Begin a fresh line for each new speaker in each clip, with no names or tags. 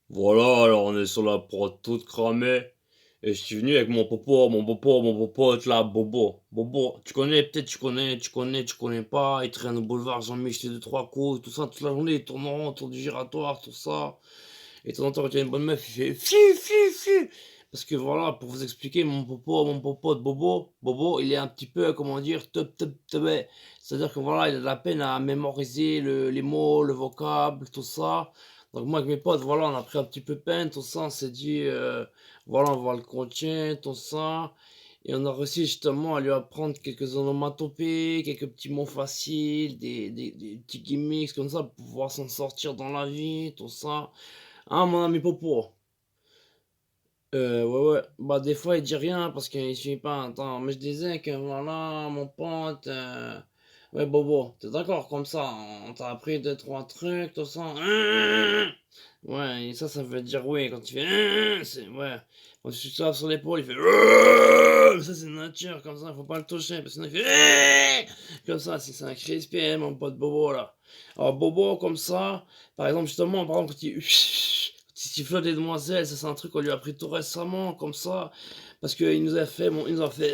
Voilà, alors on est sur la prod toute cramée. Et je suis venu avec mon pote là, Bobo. Bobo, tu connais, peut-être tu connais pas. Il traîne au boulevard Jean-Michel de trois coups, tout ça, toute la journée, il tourne en rond autour du giratoire, tout ça. Et de temps en temps, quand il y a une bonne meuf, il fait fi. Parce que voilà, pour vous expliquer, mon popo de Bobo, il est un petit peu, comment dire, teubé. C'est-à-dire que voilà, il a de la peine à mémoriser les mots, le vocable, tout ça. Donc moi avec mes potes, voilà, on a pris un petit peu peine, tout ça, on s'est dit, voilà, on va le contient, tout ça. Et on a réussi justement à lui apprendre quelques onomatopées, quelques petits mots faciles, des petits gimmicks comme ça pour pouvoir s'en sortir dans la vie, tout ça. Ah, mon ami Popo. Ouais. Bah, des fois, il dit rien parce qu'il suit pas. Attends, mais je disais que voilà, mon pote. Ouais, Bobo, t'es d'accord comme ça? On t'a appris deux, trois trucs, tout ça. Ouais, et ça veut dire oui. Quand tu fais. C'est. Ouais. Quand tu tapes sur l'épaule, il fait. Ça, c'est nature, comme ça, faut pas le toucher. Parce que sinon, il fait. Comme ça, c'est un crispé, mon pote Bobo, là. Alors, Bobo, comme ça. Par exemple, justement, par exemple, quand il. Sifflote des demoiselles, ça c'est un truc qu'on lui a appris tout récemment, comme ça, parce qu'il nous a fait, il nous a fait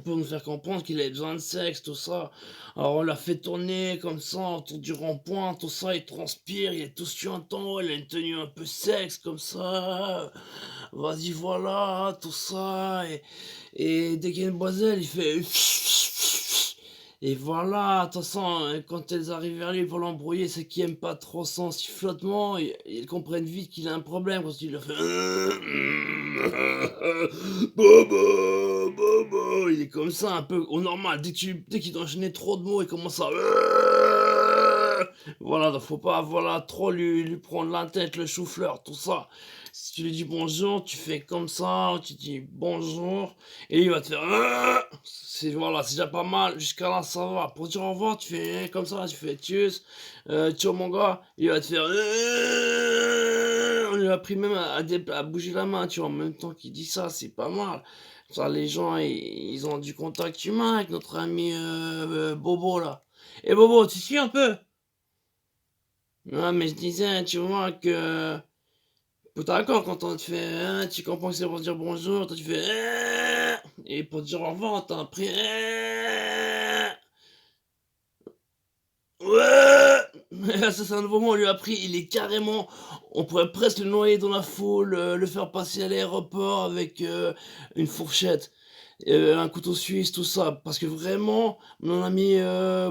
pour nous faire comprendre qu'il avait besoin de sexe, tout ça. Alors on l'a fait tourner comme ça autour du rond-point, tout ça, il transpire, il est tout suintant, il a une tenue un peu sexe comme ça. Vas-y voilà, tout ça, et dès qu'il y a une demoiselle, il fait et voilà, de toute façon, quand elles arrivent vers lui pour l'embrouiller, c'est qu'ils aiment pas trop son sifflotement, et ils comprennent vite qu'il a un problème quand il leur fait Bobo, il est comme ça un peu au normal, dès qu'il doit enchaîner trop de mots, il commence à voilà, donc faut pas voilà trop lui prendre la tête, le chou-fleur, tout ça. Si tu lui dis bonjour, tu fais comme ça, tu dis bonjour, et il va te faire c'est voilà, c'est déjà pas mal, jusqu'à là ça va. Pour dire au revoir, tu fais comme ça, tu fais tchuss, ciao mon gars, il va te faire on lui a appris même à bouger la main, tu vois, en même temps qu'il dit ça, c'est pas mal. Ça, les gens, ils ont du contact humain avec notre ami Bobo là. Et Bobo, tu suis un peu? Non, mais je disais, tu vois que. D'accord, quand on te fait tu comprends que c'est pour dire bonjour, toi tu fais et pour dire au revoir, t'as appris ouais. Ça c'est un nouveau mot, on lui a appris, il est carrément, on pourrait presque le noyer dans la foule, le faire passer à l'aéroport avec une fourchette, un couteau suisse, tout ça, parce que vraiment, mon ami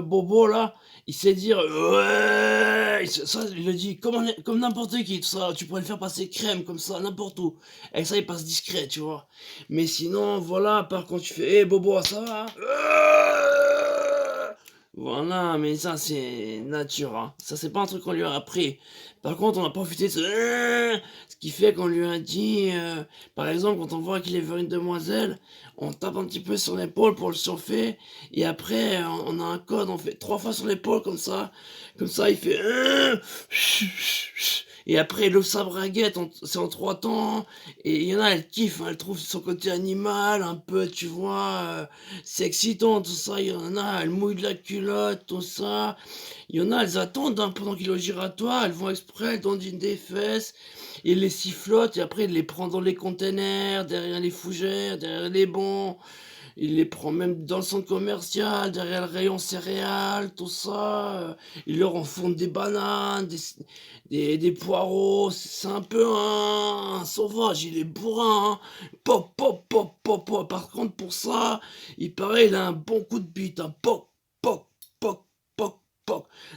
Bobo là, il sait dire ouais, ça il le dit comme n'importe qui, tout ça, tu pourrais le faire passer crème comme ça, n'importe où, et ça il passe discret, tu vois. Mais sinon, voilà, par contre tu fais, hé Bobo, ça va? Voilà, mais ça c'est nature, hein. Ça c'est pas un truc qu'on lui a appris. Par contre, on a profité de ce qui fait qu'on lui a dit, par exemple, quand on voit qu'il est vers une demoiselle, on tape un petit peu sur l'épaule pour le chauffer, et après, on a un code, on fait 3 fois sur l'épaule comme ça, il fait et après, il ouvre sa braguette, c'est en 3 temps, et il y en a, elles kiffent, hein, elles trouvent son côté animal, un peu, tu vois, c'est excitant, tout ça, il y en a, elles mouillent de la culotte, tout ça, il y en a, elles attendent hein, pendant qu'il est au giratoire, elles vont exprès, elles dandinent des fesses, et les sifflotent, et après, il les prend dans les containers, derrière les fougères, derrière les bancs, il les prend même dans le centre commercial, derrière le rayon céréales, tout ça. Il leur enfourne des bananes, des poireaux. C'est un peu un sauvage, il est bourrin. Hein. Pop. Par contre, pour ça, il paraît, il a un bon coup de bite. Hein. Poc.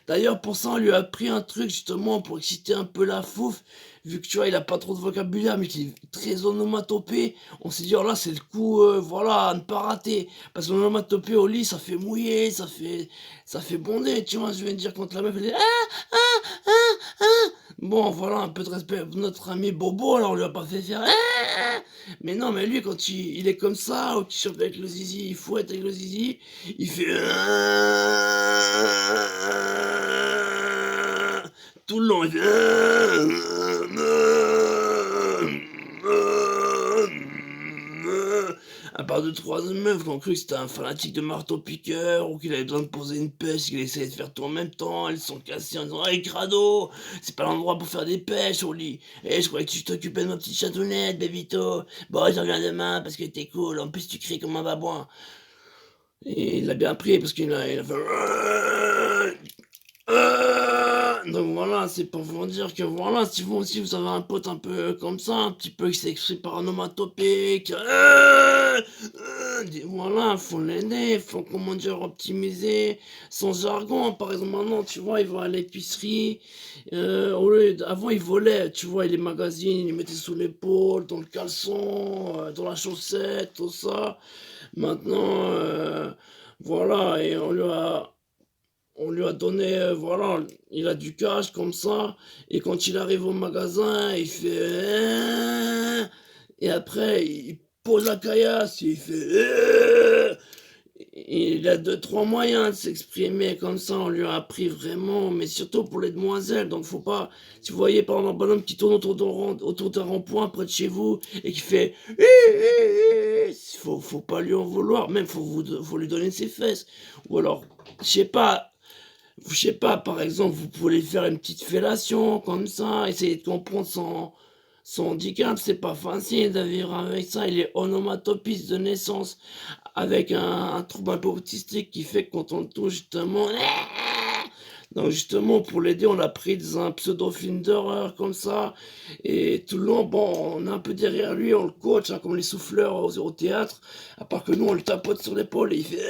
D'ailleurs, pour ça, on lui a appris un truc justement pour exciter un peu la fouf. Vu que tu vois, il a pas trop de vocabulaire, mais qu'il est très onomatopée. On s'est dit, oh là, c'est le coup, voilà, à ne pas rater. Parce que l'onomatopée au lit, ça fait mouiller, ça fait bonder, tu vois. Je viens de dire quand la meuf, elle dit, bon, voilà, un peu de respect pour notre ami Bobo, alors on lui a pas fait faire, mais non, mais lui, quand il est comme ça, ou qu'il chope avec le zizi, il fouette avec le zizi, il fait, tout le long, il fait, à part de 3 meufs qui ont cru que c'était un fanatique de marteau-piqueur ou qu'il avait besoin de poser une pêche, qu'il essayait de faire tout en même temps. Elles se sont cassées en disant: «Hey crado, c'est pas l'endroit pour faire des pêches au lit. Eh, je croyais que tu t'occupais de ma petite chatounette, bébito. Bon, je reviens demain parce que t'es cool. En plus, tu cries comme un babouin». Et il l'a bien pris parce qu'il a fait donc voilà, c'est pour vous dire que voilà, si vous aussi vous avez un pote un peu comme ça, un petit peu qui s'exprime par onomatopée, voilà, faut l'aider, faut comment dire optimiser son jargon. Par exemple, maintenant, tu vois, il va à l'épicerie, avant il volait, tu vois, les magazines, il les mettait sous l'épaule, dans le caleçon, dans la chaussette, tout ça. Maintenant, voilà, et on lui a donné, voilà, il a du cash comme ça, et quand il arrive au magasin, il fait hein, et après il pose la caillasse, il fait il a deux, trois moyens de s'exprimer comme ça, on lui a appris vraiment, mais surtout pour les demoiselles, donc faut pas, si vous voyez par exemple un bonhomme qui tourne autour d'un rond-point près de chez vous, et qui fait faut pas lui en vouloir, même faut lui donner ses fesses, ou alors, je sais pas, par exemple, vous pouvez faire une petite fellation comme ça, essayer de comprendre son handicap, c'est pas facile de vivre avec ça. Il est onomatopiste de naissance, avec un trouble un peu autistique qui fait que quand on le touche, justement. Donc, justement, pour l'aider, on l'a pris dans un pseudo-film d'horreur comme ça. Et tout le long, bon, on est un peu derrière lui, on le coach, hein, comme les souffleurs au théâtre. À part que nous, on le tapote sur l'épaule et il fait.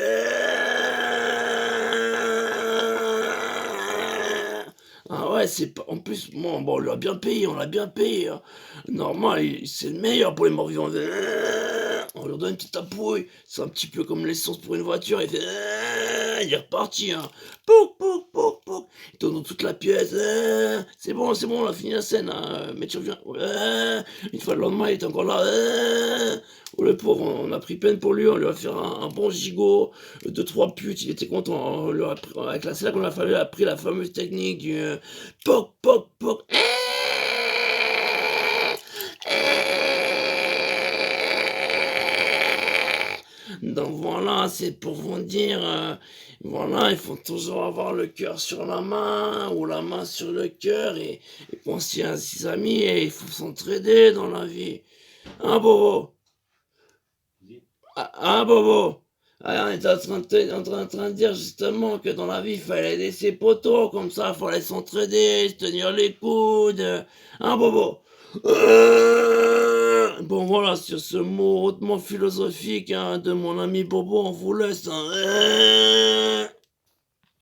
Ah ouais, c'est pas. En plus, bon, on l'a bien payé, on l'a bien payé, hein. Normal, c'est le meilleur pour les morts vivants. On leur donne une petite tapouille, c'est un petit peu comme l'essence pour une voiture, il est reparti, hein. Pouc, pouc, pouc, pouc. Il tourne dans toute la pièce, c'est bon, on a fini la scène, hein. Mais tu reviens, une fois le lendemain, il est encore là, oh le pauvre, on a pris peine pour lui, on lui a fait un bon gigot, deux, trois putes, il était content, on lui a avec la, c'est là qu'on a appris la fameuse technique du poc, poc, poc. Donc voilà, c'est pour vous dire, voilà, il faut toujours avoir le cœur sur la main ou la main sur le cœur et penser à ses amis et il faut s'entraider dans la vie. Hein, Bobo? Ah, Bobo? Ah, on était en train de dire justement que dans la vie, il fallait aider ses potos, comme ça, il fallait s'entraider, se tenir les coudes. Hein, Bobo? Bon, voilà, sur ce mot hautement philosophique, hein, de mon ami Bobo, on vous laisse, hein.